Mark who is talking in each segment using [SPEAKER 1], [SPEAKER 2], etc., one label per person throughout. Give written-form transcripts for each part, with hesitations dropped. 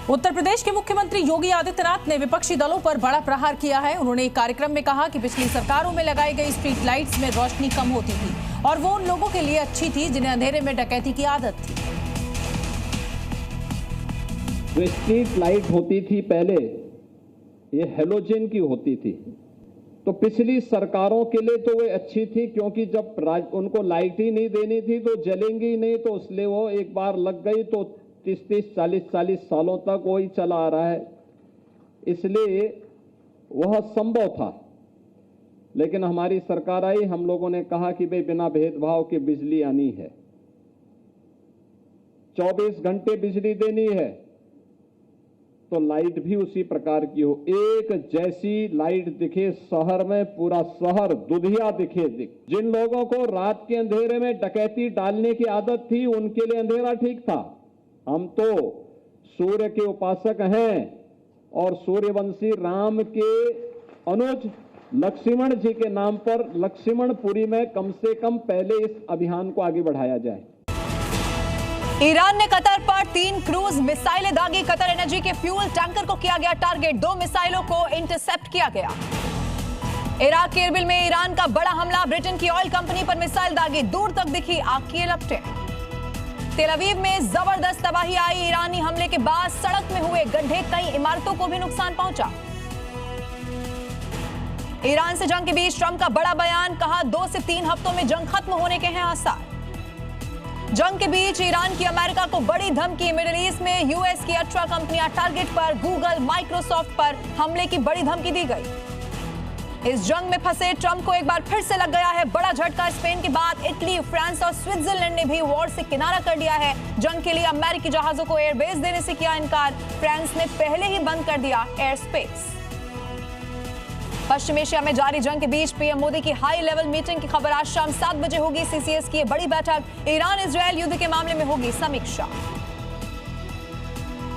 [SPEAKER 1] उत्तर प्रदेश के मुख्यमंत्री योगी आदित्यनाथ ने विपक्षी दलों पर बड़ा प्रहार किया है। उन्होंने एक कार्यक्रम में कहा कि पिछली सरकारों में लगाई गई स्ट्रीट लाइट्स में रोशनी कम होती थी और वो उन लोगों के लिए अच्छी थी जिन्हें अंधेरे में डकैती की आदत थी।
[SPEAKER 2] जो स्ट्रीट लाइट होती थी पहले, ये हेलोजन की होती थी, तो पिछली सरकारों के लिए तो वे अच्छी थी, क्योंकि जब उनको लाइट ही नहीं देनी थी तो जलेंगी नहीं, तो इसलिए वो एक बार लग गई तो 30-30, 40-40 सालों तक वही चला आ रहा है, इसलिए वह संभव था। लेकिन हमारी सरकार आई, हम लोगों ने कहा कि भाई बिना भेदभाव के बिजली आनी है, 24 घंटे बिजली देनी है, तो लाइट भी उसी प्रकार की हो, एक जैसी लाइट दिखे शहर में, पूरा शहर दुधिया दिखे। जिन लोगों को रात के अंधेरे में डकैती डालने की आदत थी, उनके लिए अंधेरा ठीक था। हम तो सूर्य के उपासक हैं और सूर्यवंशी राम के अनुज लक्ष्मण जी के नाम पर लक्ष्मणपुरी में कम से कम पहले इस अभियान को आगे बढ़ाया जाए।
[SPEAKER 3] ईरान ने कतर पर 3 क्रूज मिसाइलें दागी। कतर एनर्जी के फ्यूल टैंकर को किया गया टारगेट, 2 मिसाइलों को इंटरसेप्ट किया गया। इराक के इरबिल में ईरान का बड़ा हमला, ब्रिटेन की ऑयल कंपनी पर मिसाइल दागी, दूर तक दिखी आग की लपटें। तेल अवीव में जबरदस्त तबाही आई, ईरानी हमले के बाद सड़क में हुए गड्ढे, कई इमारतों को भी नुकसान पहुंचा। ईरान से जंग के बीच ट्रंप का बड़ा बयान, कहा 2 से 3 हफ्तों में जंग खत्म होने के हैं आसार। जंग के बीच ईरान की अमेरिका को बड़ी धमकी, मिडिल ईस्ट में यूएस की 18 कंपनियां टारगेट पर, गूगल, माइक्रोसॉफ्ट पर हमले की बड़ी धमकी दी गई। इस जंग में फंसे ट्रंप को एक बार फिर से लग गया है बड़ा झटका। स्पेन के बाद इटली, फ्रांस और स्विट्जरलैंड ने भी वॉर से किनारा कर लिया है। जंग के लिए अमेरिकी जहाजों को एयरबेस देने से किया इनकार, फ्रांस ने पहले ही बंद कर दिया एयर स्पेस। पश्चिम एशिया में जारी जंग के बीच पीएम मोदी की हाई लेवल मीटिंग की खबर, आज शाम 7 बजे होगी सीसीएस की बड़ी बैठक, ईरान इजरायल युद्ध के मामले में होगी समीक्षा।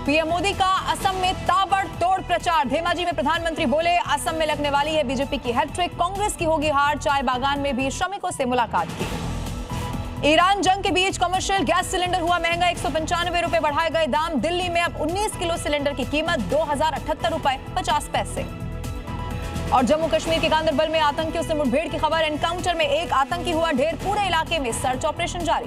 [SPEAKER 3] पीएम मोदी का असम में ताबड़तोड़ प्रचार, धेमाजी में प्रधानमंत्री बोले असम में लगने वाली है बीजेपी की हैट्रिक, कांग्रेस की होगी हार, चाय बागान में भी श्रमिकों से मुलाकात की। ईरान जंग के बीच कमर्शियल गैस सिलेंडर हुआ महंगा, 195 रुपए बढ़ाए गए दाम, दिल्ली में अब 19 किलो सिलेंडर की कीमत 2078 रुपए 50 पैसे। और जम्मू कश्मीर के गांदरबल में आतंकियों से मुठभेड़ की खबर, एनकाउंटर में एक आतंकी हुआ ढेर, पूरे इलाके में सर्च ऑपरेशन जारी।